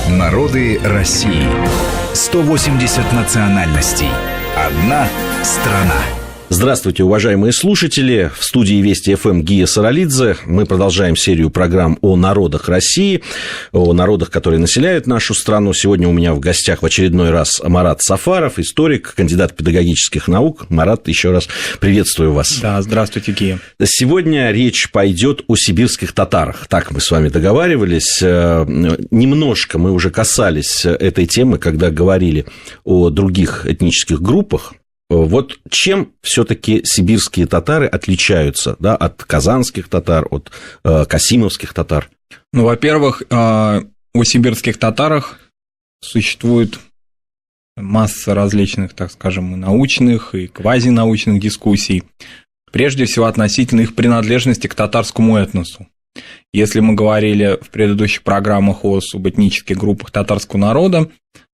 Народы России. 180 национальностей. Одна страна. Здравствуйте, уважаемые слушатели. В студии Вести ФМ Гия Саралидзе. Мы продолжаем серию программ о народах России, о народах, которые населяют нашу страну. Сегодня у меня в гостях в очередной раз Марат Сафаров, историк, кандидат педагогических наук. Марат, еще раз приветствую вас. Да, здравствуйте, Гия. Сегодня речь пойдет о сибирских татарах. Так мы с вами договаривались. Немножко мы уже касались этой темы, когда говорили о других этнических группах. Вот чем все-таки сибирские татары отличаются, да, от казанских татар, от касимовских татар? Ну, во-первых, о сибирских татарах существует масса различных, так скажем, и научных, и квазинаучных дискуссий, прежде всего относительно их принадлежности к татарскому этносу. Если мы говорили в предыдущих программах о субэтнических группах татарского народа,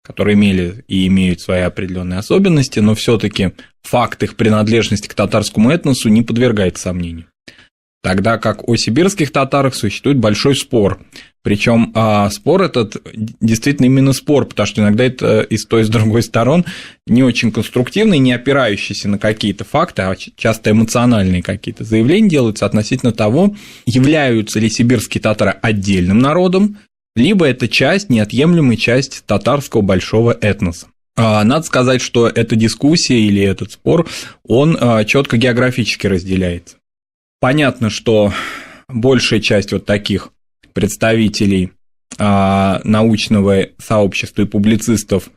которые имели и имеют свои определенные особенности, но все-таки факт их принадлежности к татарскому этносу не подвергается сомнению. Тогда как о сибирских татарах существует большой спор. Причем спор этот действительно именно спор, потому что иногда это и с той, и с другой сторон не очень конструктивный, не опирающийся на какие-то факты, а часто эмоциональные какие-то заявления делаются относительно того, являются ли сибирские татары отдельным народом, либо это часть, неотъемлемая часть татарского большого этноса. Надо сказать, что эта дискуссия или этот спор, он четко географически разделяется. Понятно, что большая часть вот таких представителей научного сообщества и публицистов,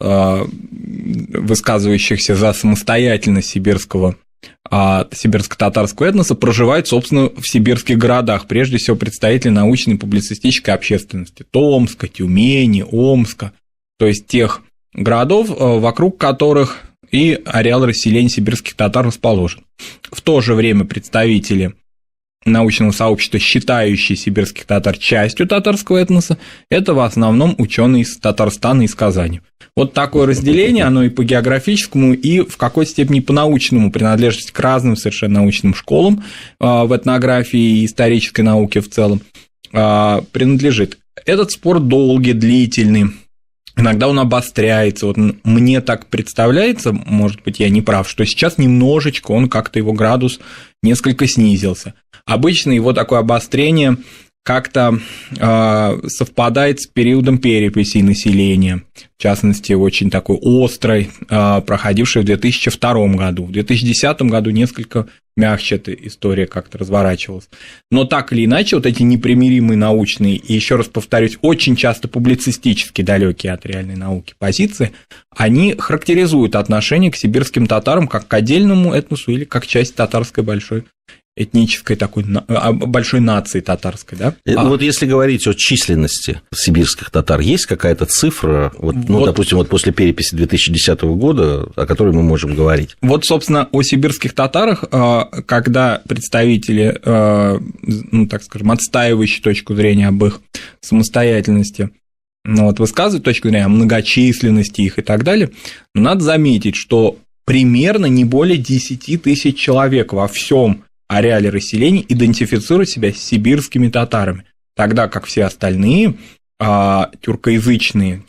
высказывающихся за самостоятельность сибирско-татарского этноса, проживают, собственно, в сибирских городах, прежде всего представители научной и публицистической общественности Томска, Тюмени, Омска, то есть тех городов, вокруг которых и ареал расселения сибирских татар расположен. В то же время представители научного сообщества, считающие сибирских татар частью татарского этноса, это в основном ученые из Татарстана и из Казани. Вот такое разделение, оно и по географическому, и в какой-то степени по научному, принадлежности к разным совершенно научным школам в этнографии и исторической науке в целом принадлежит. Этот спор долгий, длительный. Иногда он обостряется. Вот мне так представляется, может быть, я не прав, что сейчас немножечко он как-то его градус несколько снизился. Обычно его такое обострение как-то совпадает с периодом переписи населения, в частности, очень такой острой, проходившей в 2002 году. В 2010 году несколько мягче эта история как-то разворачивалась. Но так или иначе, вот эти непримиримые научные и, еще раз повторюсь, очень часто публицистически далекие от реальной науки позиции, они характеризуют отношение к сибирским татарам как к отдельному этносу или как часть татарской большой этнической такой большой нации татарской, да? Вот если говорить о численности сибирских татар, есть какая-то цифра, допустим, вот после переписи 2010 года, о которой мы можем говорить? Вот, собственно, о сибирских татарах, когда представители, так скажем, отстаивающие точку зрения об их самостоятельности, высказывают точку зрения о многочисленности их и так далее, но надо заметить, что примерно не более 10 тысяч человек во всем ареале расселения идентифицируют себя с сибирскими татарами, тогда как все остальные тюркоязычные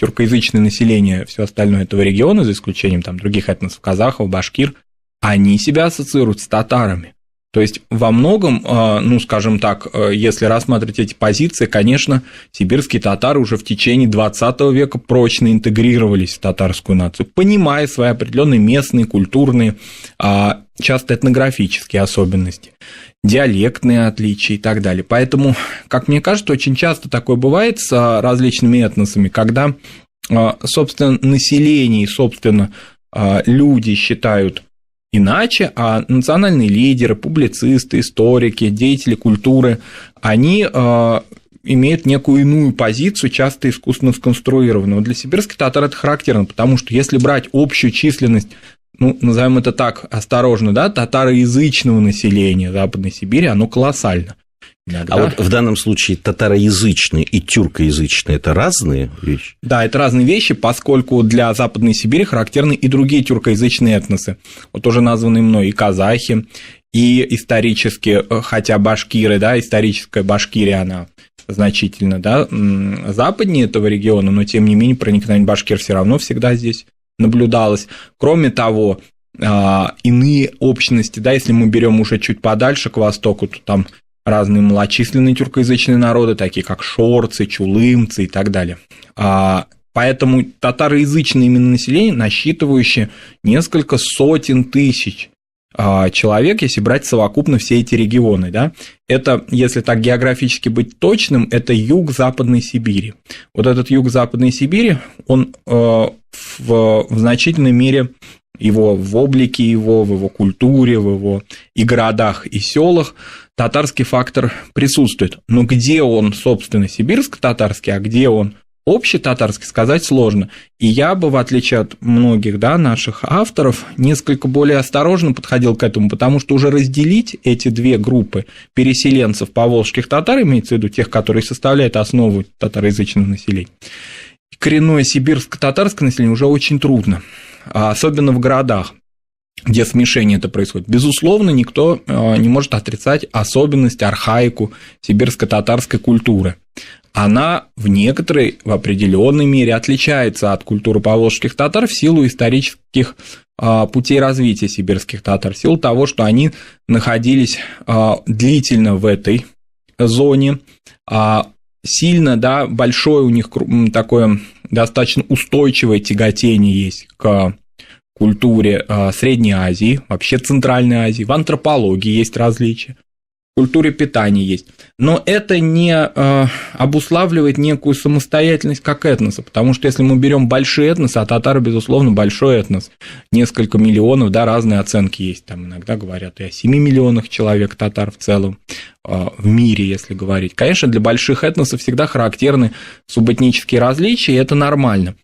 население, все остальное этого региона, за исключением там других этносов, казахов, башкир, они себя ассоциируют с татарами. То есть во многом, скажем так, если рассматривать эти позиции, конечно, сибирские татары уже в течение 20 века прочно интегрировались в татарскую нацию, понимая свои определенные местные, культурные, часто этнографические особенности, диалектные отличия и так далее. Поэтому, как мне кажется, очень часто такое бывает с различными этносами, когда, собственно, население и, собственно, люди считают иначе, а национальные лидеры, публицисты, историки, деятели культуры, они имеют некую иную позицию, часто искусственно сконструированную. Для сибирских татар это характерно, потому что если брать общую численность, назовем это так осторожно, да, татароязычного населения Западной Сибири, оно колоссально. Иногда. А вот в данном случае татароязычные и тюркоязычные – это разные вещи? Да, это разные вещи, поскольку для Западной Сибири характерны и другие тюркоязычные этносы. Вот уже названные мной и казахи, и исторически, хотя башкиры, да, историческая Башкирия, она значительно, да, западнее этого региона, но тем не менее проникновение башкир все равно всегда здесь наблюдалось. Кроме того, иные общности, да, если мы берем уже чуть подальше к востоку, то там разные малочисленные тюркоязычные народы, такие как шорцы, чулымцы и так далее. Поэтому татароязычное именно население, насчитывающее несколько сотен тысяч человек, если брать совокупно все эти регионы, да, это, если так географически быть точным, это юг Западной Сибири. Вот этот юг Западной Сибири, он в значительной мере его в облике его, в его культуре, в его и городах, и селах татарский фактор присутствует. Но где он, собственно, сибирско-татарский, а где он общетатарский, сказать сложно. И я бы, в отличие от многих, да, наших авторов, несколько более осторожно подходил к этому, потому что уже разделить эти две группы переселенцев поволжских татар, имеется в виду тех, которые составляют основу татароязычного населения, коренное сибирско-татарское население уже очень трудно, особенно в городах, где смешение это происходит. Безусловно, никто не может отрицать особенность, архаику сибирско-татарской культуры. Она в некоторой, в определенной мере отличается от культуры поволжских татар в силу исторических путей развития сибирских татар, в силу того, что они находились длительно в этой зоне, сильно, да, большое у них такое достаточно устойчивое тяготение есть к культуре Средней Азии, вообще Центральной Азии, в антропологии есть различия, в культуре питания есть. Но это не обуславливает некую самостоятельность как этноса, потому что если мы берем большие этносы, а татары, безусловно, большой этнос, несколько миллионов, да, разные оценки есть, там иногда говорят и о 7 миллионах человек татар в целом в мире, если говорить. Конечно, для больших этносов всегда характерны субэтнические различия, и это нормально.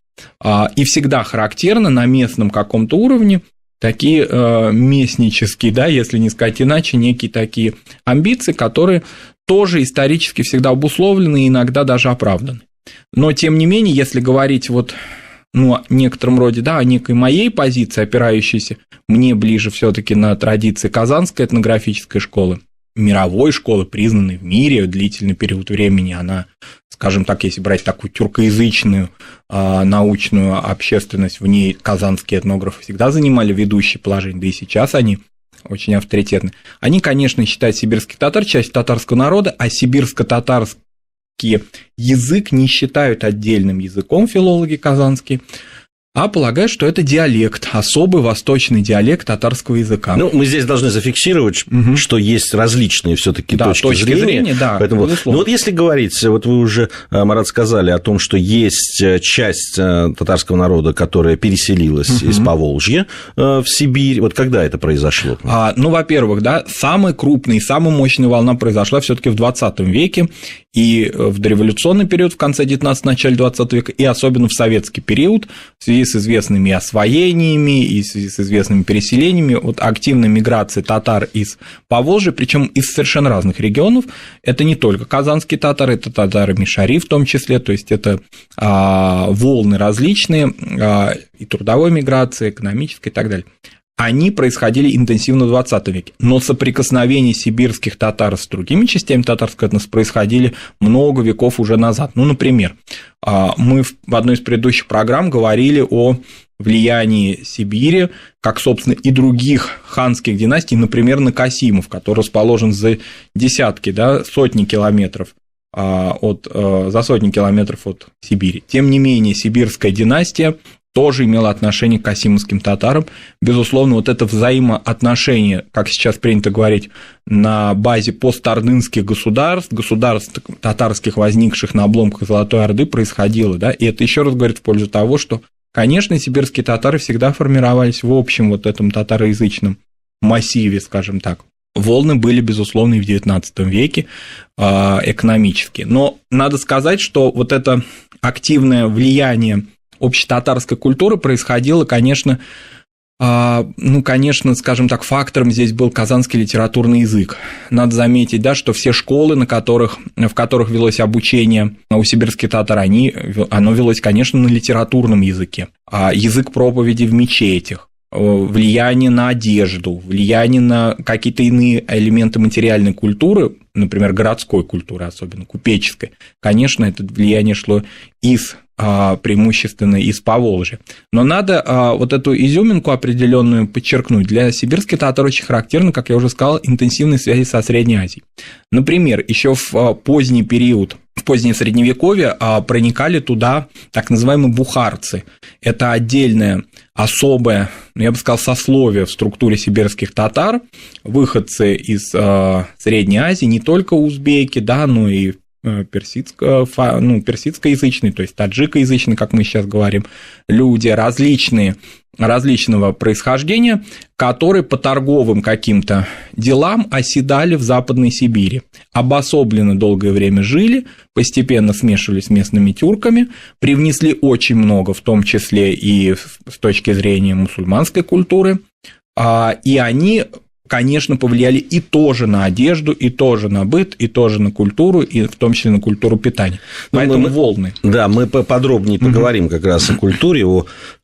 И всегда характерно на местном каком-то уровне такие местнические, да, если не сказать иначе, некие такие амбиции, которые тоже исторически всегда обусловлены и иногда даже оправданы. Но, тем не менее, если говорить вот, ну, о некотором роде, да, о некой моей позиции, опирающейся мне ближе все-таки на традиции Казанской этнографической школы, мировой школы, признанной в мире длительный период времени, она, скажем так, если брать такую тюркоязычную научную общественность, в ней казанские этнографы всегда занимали ведущее положение, да и сейчас они очень авторитетны. Они, конечно, считают сибирских татар частью татарского народа, а сибирско-татарский язык не считают отдельным языком филологи казанские, а полагают, что это диалект, особый восточный диалект татарского языка. Ну, мы здесь должны зафиксировать, что есть различные все-таки точки зрения. Да, поэтому, ну, вот если говорить, вот вы уже, Марат, сказали о том, что есть часть татарского народа, которая переселилась из Поволжья в Сибирь. Вот когда это произошло? Ну, во-первых, да, самая крупная и самая мощная волна произошла все-таки в 20 веке, и в дореволюционный период в конце 19-го, начале 20 века, и особенно в советский период, в связи с известными освоениями и в связи с известными переселениями, вот активная миграция татар из Поволжья, причем из совершенно разных регионов. Это не только казанские татары, это татары Мишари в том числе, то есть это волны различные, и трудовой миграции, экономической и так далее. Они происходили интенсивно в 20 веке, но соприкосновения сибирских татар с другими частями татарского этноса происходили много веков уже назад. Ну, например, мы в одной из предыдущих программ говорили о влиянии Сибири, как, собственно, и других ханских династий, например, на Касимов, который расположен за десятки, да, сотни километров за сотни километров от Сибири. Тем не менее, сибирская династия тоже имела отношение к касимовским татарам. Безусловно, вот это взаимоотношение, как сейчас принято говорить, на базе постордынских государств татарских, возникших на обломках Золотой Орды, происходило, да, и это еще раз говорит в пользу того, что, конечно, сибирские татары всегда формировались в общем вот этом татароязычном массиве, скажем так. Волны были, безусловно, и в XIX веке экономические. Но надо сказать, что вот это активное влияние общетатарской культуры происходило, конечно, скажем так, фактором здесь был казанский литературный язык. Надо заметить, да, что все школы, в которых велось обучение у сибирских татар, оно велось, конечно, на литературном языке. Язык проповеди в мечетях, влияние на одежду, влияние на какие-то иные элементы материальной культуры, например, городской культуры, особенно купеческой, конечно, это влияние шло преимущественно из Поволжья. Но надо вот эту изюминку определенную подчеркнуть. Для сибирских татар очень характерно, как я уже сказал, интенсивные связи со Средней Азией. Например, еще в поздний период, в позднее Средневековье проникали туда так называемые бухарцы. Это отдельное, особое, я бы сказал, сословие в структуре сибирских татар, выходцы из Средней Азии, не только узбеки, да, но и персидскоязычные, то есть таджикоязычные, как мы сейчас говорим, люди различного происхождения, которые по торговым каким-то делам оседали в Западной Сибири, обособленно долгое время жили, постепенно смешивались с местными тюрками, привнесли очень много, в том числе и с точки зрения мусульманской культуры, и они, конечно, повлияли и тоже на одежду, и тоже на быт, и тоже на культуру, и в том числе на культуру питания. Поэтому волны. Да, мы подробнее поговорим как раз о культуре,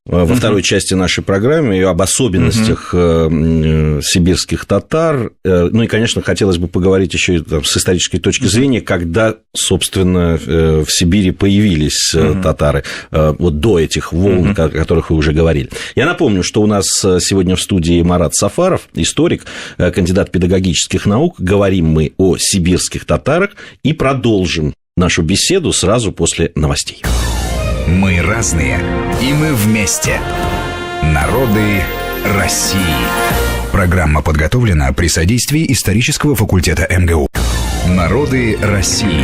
во второй части нашей программы, и об особенностях сибирских татар. Ну и, конечно, хотелось бы поговорить еще и с исторической точки зрения, когда, собственно, в Сибири появились татары, вот до этих волн, о которых вы уже говорили. Я напомню, что у нас сегодня в студии Марат Сафаров, историк, кандидат педагогических наук. Говорим мы о сибирских татарах и продолжим нашу беседу сразу после новостей. Мы разные, и мы вместе. Народы России. Программа подготовлена при содействии исторического факультета МГУ. Народы России.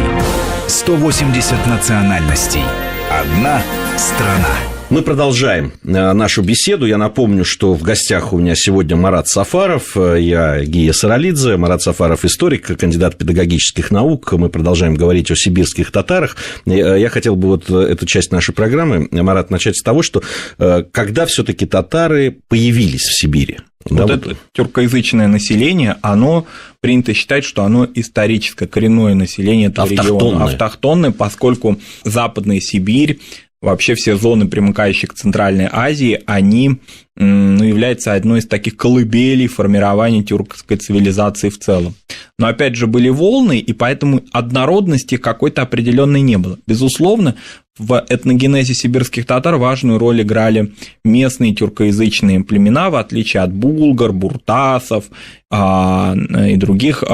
180 национальностей. Одна страна. Мы продолжаем нашу беседу. Я напомню, что в гостях у меня сегодня Марат Сафаров, я Гия Саралидзе. Марат Сафаров – историк, кандидат педагогических наук. Мы продолжаем говорить о сибирских татарах. Я хотел бы вот эту часть нашей программы, Марат, начать с того, что когда все-таки татары появились в Сибири? Вот это тюркоязычное население, оно принято считать, что оно историческое, коренное население этого региона, автохтонное, поскольку Западная Сибирь, вообще все зоны, примыкающие к Центральной Азии, они являются одной из таких колыбелей формирования тюркской цивилизации в целом. Но опять же были волны, и поэтому однородности какой-то определенной не было. Безусловно, в этногенезе сибирских татар важную роль играли местные тюркоязычные племена, в отличие от булгар, буртасов и других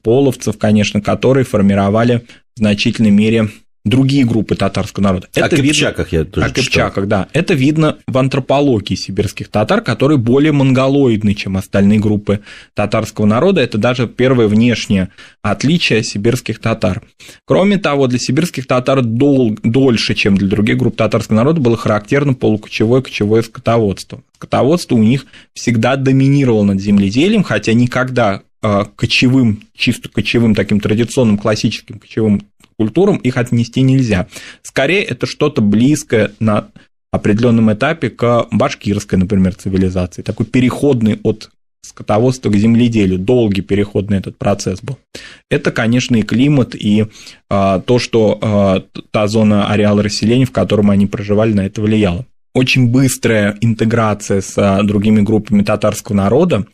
половцев, конечно, которые формировали в значительной мере другие группы татарского народа. О кыпчаках я тоже читал. О кыпчаках, да. Это видно в антропологии сибирских татар, которые более монголоидны, чем остальные группы татарского народа. Это даже первое внешнее отличие сибирских татар. Кроме того, для сибирских татар дольше, чем для других групп татарского народа, было характерно полукочевое и кочевое скотоводство. Скотоводство у них всегда доминировало над земледелием, хотя никогда кочевым, чисто кочевым, таким традиционным классическим кочевым культурам их отнести нельзя. Скорее, это что-то близкое на определенном этапе к башкирской, например, цивилизации. Такой переходный от скотоводства к земледелию, долгий переходный этот процесс был. Это, конечно, и климат, и то, что та зона ареала расселения, в котором они проживали, на это влияло. Очень быстрая интеграция с другими группами татарского народа.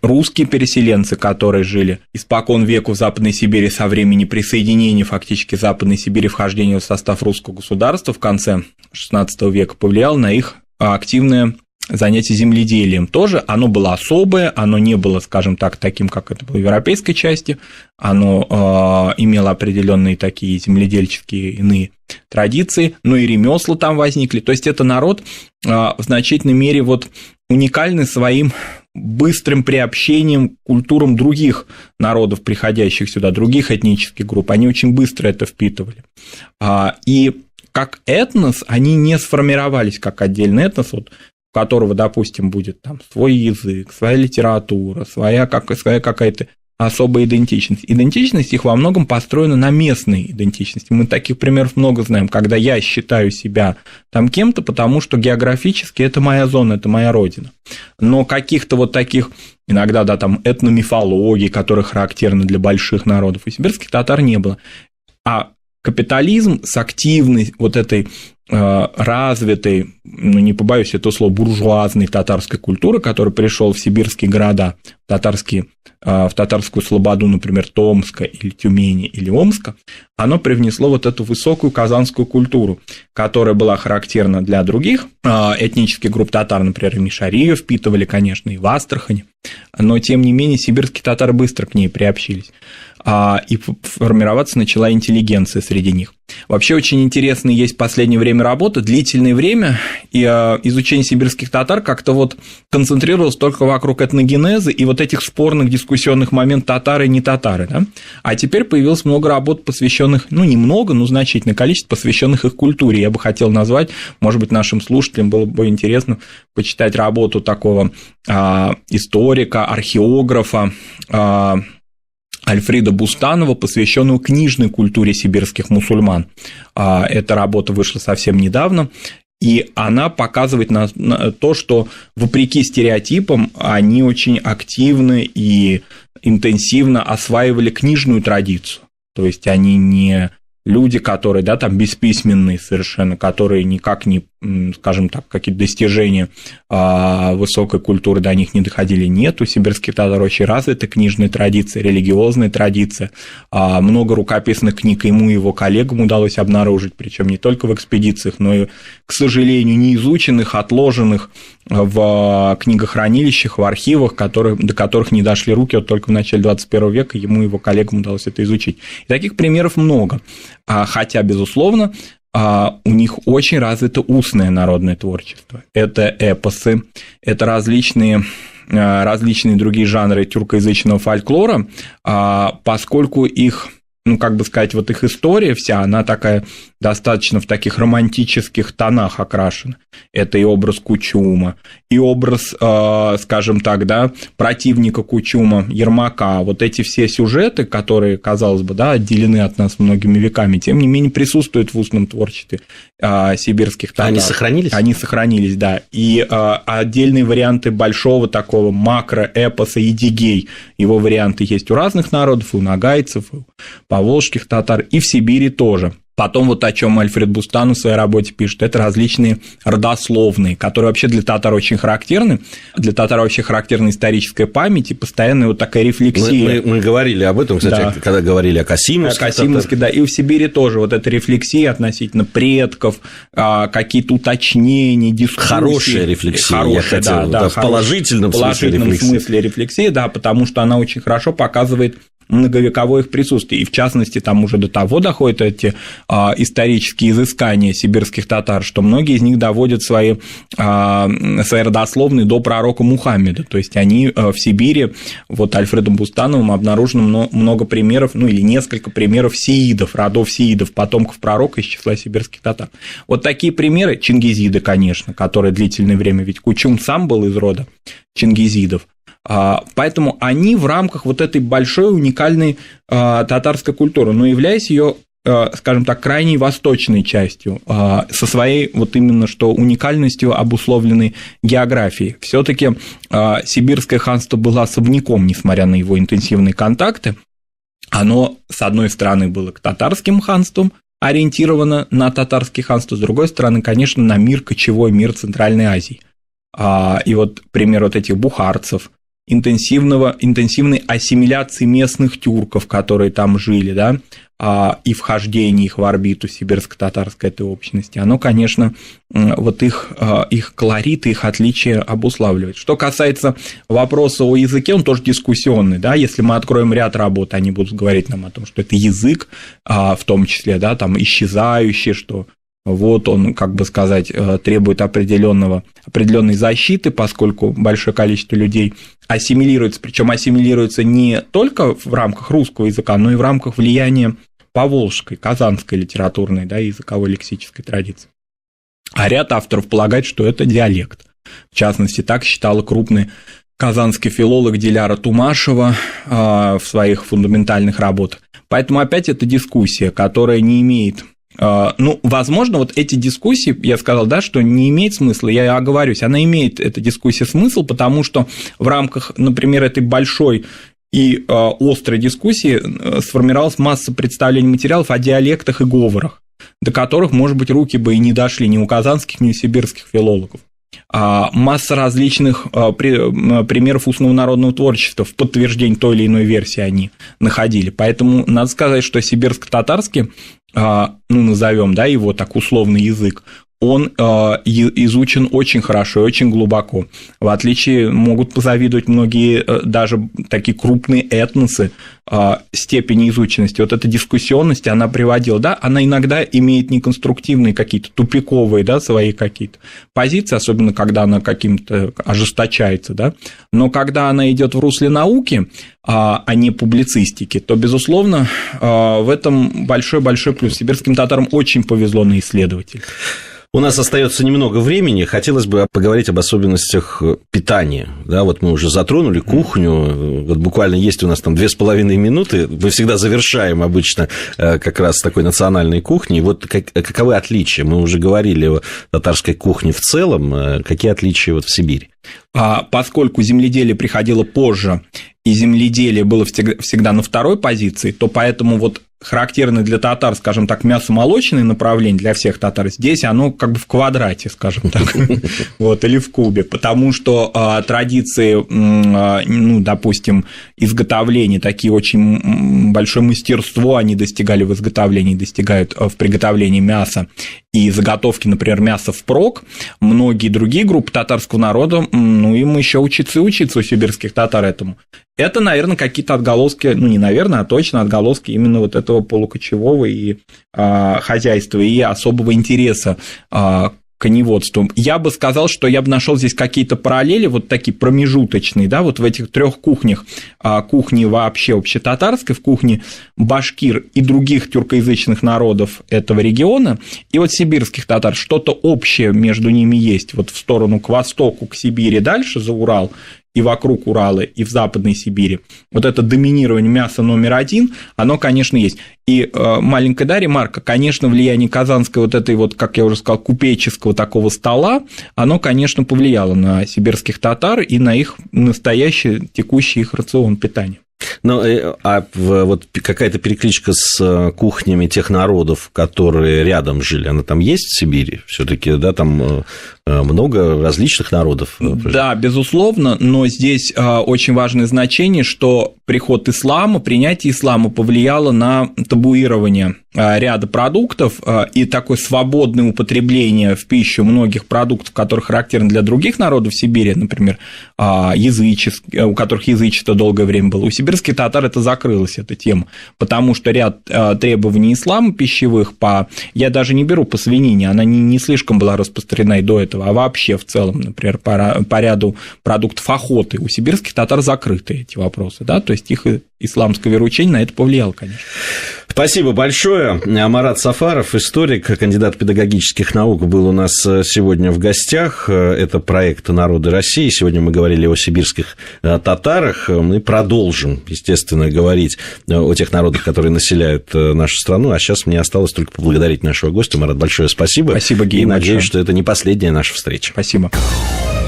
Русские переселенцы, которые жили испокон веку в Западной Сибири со времени присоединения фактически Западной Сибири, вхождения в состав русского государства в конце XVI века, повлияло на их активное занятие земледелием. Тоже оно было особое, оно не было, скажем так, таким, как это было в европейской части, оно имело определенные такие земледельческие иные традиции, но и ремесла там возникли. То есть это народ в значительной мере вот уникальный своим быстрым приобщением к культурам других народов, приходящих сюда, других этнических групп. Они очень быстро это впитывали. И как этнос они не сформировались как отдельный этнос, вот, у которого, допустим, будет там свой язык, своя литература, своя какая-то особая идентичность. Идентичность их во многом построена на местной идентичности. Мы таких примеров много знаем, когда я считаю себя там кем-то, потому что географически это моя зона, это моя родина. Но каких-то вот таких, иногда, да, там этномифологий, которые характерны для больших народов, у сибирских татар не было. А капитализм с активной вот этой развитой, ну, не побоюсь этого слова, буржуазной татарской культуры, который пришел в сибирские города, в татарскую слободу, например, Томска или Тюмени или Омска, оно привнесло вот эту высокую казанскую культуру, которая была характерна для других этнических групп татар, например, и Мишари ее впитывали, конечно, и в Астрахани, но, тем не менее, сибирские татары быстро к ней приобщились, и формироваться начала интеллигенция среди них. Вообще очень интересная есть в последнее время работа, длительное время, и изучение сибирских татар как-то вот концентрировалось только вокруг этногенеза и вот этих спорных дискуссионных моментов татары и не татары, да? А теперь появилось много работ, посвященных, ну, немного, но значительное количество, посвященных их культуре. Я бы хотел назвать, может быть, нашим слушателям было бы интересно почитать работу такого историка, археографа, Альфреда Бустанова, посвященную книжной культуре сибирских мусульман. Эта работа вышла совсем недавно, и она показывает на то, что, вопреки стереотипам, они очень активно и интенсивно осваивали книжную традицию. То есть они не люди, которые, да, там бесписьменные совершенно, которые никак не, скажем так, какие-то достижения высокой культуры до них не доходили. Нет, у сибирских татар очень развита книжная традиция, религиозная традиция, много рукописных книг ему и его коллегам удалось обнаружить, причем не только в экспедициях, но и, к сожалению, не изученных, отложенных в книгохранилищах, в архивах, до которых не дошли руки, вот только в начале 21 века ему и его коллегам удалось это изучить. И таких примеров много, хотя, безусловно, у них очень развито устное народное творчество. Это эпосы, это различные другие жанры тюркоязычного фольклора, поскольку их, ну, как бы сказать, вот их история вся, она такая достаточно в таких романтических тонах окрашена. Это и образ Кучума, и образ, скажем так, да, противника Кучума, Ермака. Вот эти все сюжеты, которые, казалось бы, да, отделены от нас многими веками, тем не менее присутствуют в устном творчестве сибирских татар. Они сохранились? Они сохранились, да. И отдельные варианты большого такого макроэпоса Едигей, его варианты есть у разных народов, у нагайцев, у поволжских татар, и в Сибири тоже. Потом вот о чем Альфред Бустанов в своей работе пишет, это различные родословные, которые вообще для татар очень характерны. Для татар вообще характерна историческая память и постоянная вот такая рефлексия. Мы говорили об этом, кстати, да, когда говорили о Касимовске. Да, и в Сибири тоже вот эта рефлексия относительно предков, какие-то уточнения, дискуссии. Хорошая рефлексия, я хотел, да, в положительном смысле рефлексия, да, потому что она очень хорошо показывает многовековое их присутствие, и в частности там уже до того доходят эти исторические изыскания сибирских татар, что многие из них доводят свои родословные до пророка Мухаммеда, то есть они в Сибири, вот Альфредом Бустановым обнаружено много примеров, ну или несколько примеров сеидов, родов сеидов, потомков пророка из числа сибирских татар. Вот такие примеры, чингизиды, конечно, которые длительное время, ведь Кучум сам был из рода чингизидов. Поэтому они в рамках вот этой большой уникальной татарской культуры, но являясь ее, скажем так, крайней восточной частью, со своей вот именно что уникальностью обусловленной географией. Все-таки Сибирское ханство было особняком, несмотря на его интенсивные контакты. Оно, с одной стороны, было к татарским ханствам ориентировано, на татарские ханства, с другой стороны, конечно, на мир, кочевой мир Центральной Азии. И вот пример вот этих бухарцев, интенсивной ассимиляции местных тюрков, которые там жили, да, и вхождение их в орбиту сибирско-татарской этой общности, оно, конечно, вот их колорит, их отличия обуславливает. Что касается вопроса о языке, он тоже дискуссионный, да, если мы откроем ряд работ, они будут говорить нам о том, что это язык, в том числе, да, там исчезающий, что вот он, как бы сказать, требует определенной защиты, поскольку большое количество людей ассимилируется, причем ассимилируется не только в рамках русского языка, но и в рамках влияния поволжской, казанской литературной, да, языковой лексической традиции. А ряд авторов полагает, что это диалект. В частности, так считала крупный казанский филолог Диляра Тумашева в своих фундаментальных работах. Поэтому опять это дискуссия, которая не имеет... Ну, возможно, вот эти дискуссии, я сказал, да, что не имеет смысла, я оговорюсь, она имеет, эта дискуссия, смысл, потому что в рамках, например, этой большой и острой дискуссии сформировалась масса представлений материалов о диалектах и говорах, до которых, может быть, руки бы и не дошли ни у казанских, ни у сибирских филологов. Масса различных примеров устного народного творчества в подтверждение той или иной версии они находили. Поэтому надо сказать, что сибирско-татарский, назовем, да, его так условный язык, он изучен очень хорошо и очень глубоко. В отличие, могут позавидовать многие даже такие крупные этносы степени изученности. Вот эта дискуссионность, она приводила, да, она иногда имеет неконструктивные какие-то тупиковые, да, свои какие-то позиции, особенно когда она каким-то ожесточается, да, но когда она идет в русле науки, а не публицистики, то, безусловно, в этом большой-большой плюс. Сибирским татарам очень повезло на исследователей. У нас остается немного времени. Хотелось бы поговорить об особенностях питания. Да, вот мы уже затронули кухню. Вот буквально есть у нас там 2,5 минуты. Мы всегда завершаем обычно как раз с такой национальной кухней. Вот каковы отличия? Мы уже говорили о татарской кухне в целом. Какие отличия вот в Сибири? Поскольку земледелие приходило позже, и земледелие было всегда на второй позиции, то поэтому вот характерное для татар, скажем так, мясомолочное направление для всех татар, здесь оно как бы в квадрате, скажем так, вот, или в кубе, потому что традиции, допустим, изготовления, такие очень большое мастерство они достигали в изготовлении, достигают в приготовлении мяса и заготовки, например, мяса впрок. Многие другие группы татарского народа, им еще учиться у сибирских татар этому. Это, наверное, какие-то отголоски, не наверное, а точно отголоски именно вот этого полукочевого и хозяйства, и особого интереса коневодству. Я бы сказал, что я бы нашел здесь какие-то параллели, вот такие промежуточные, да, вот в этих трех кухнях, кухни вообще общетатарской, в кухне башкир и других тюркоязычных народов этого региона, и вот сибирских татар, что-то общее между ними есть, вот в сторону к востоку, к Сибири, дальше за Урал, и вокруг Урала, и в Западной Сибири, вот это доминирование мяса номер один, оно, конечно, есть. И маленькая, да, ремарка, конечно, влияние казанской вот этой вот, как я уже сказал, купеческого такого стола, оно, конечно, повлияло на сибирских татар и на их настоящий, текущий их рацион питания. Ну, вот какая-то перекличка с кухнями тех народов, которые рядом жили, она там есть в Сибири? Все-таки, да, там много различных народов? Да, безусловно, но здесь очень важное значение, что приход ислама, принятие ислама повлияло на табуирование ряда продуктов и такое свободное употребление в пищу многих продуктов, которые характерны для других народов Сибири, например, у которых язычество долгое время было. У сибирских татар это закрылась, эта тема, потому что ряд требований ислама пищевых, я даже не беру по свинине, она не слишком была распространена и до этого, а вообще в целом, например, по ряду продуктов охоты у сибирских татар закрыты эти вопросы, да, то есть их исламское вероучение на это повлияло, конечно. Спасибо большое. Марат Сафаров, историк, кандидат педагогических наук, был у нас сегодня в гостях. Это проект «Народы России». Сегодня мы говорили о сибирских татарах. Мы продолжим, естественно, говорить о тех народах, которые населяют нашу страну. А сейчас мне осталось только поблагодарить нашего гостя. Марат, большое спасибо. Спасибо, Гея. И надеюсь, что это не последняя наша встреча. Спасибо.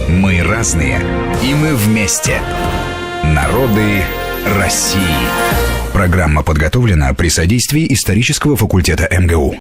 Мы разные, и мы вместе. Народы России. Программа подготовлена при содействии исторического факультета МГУ.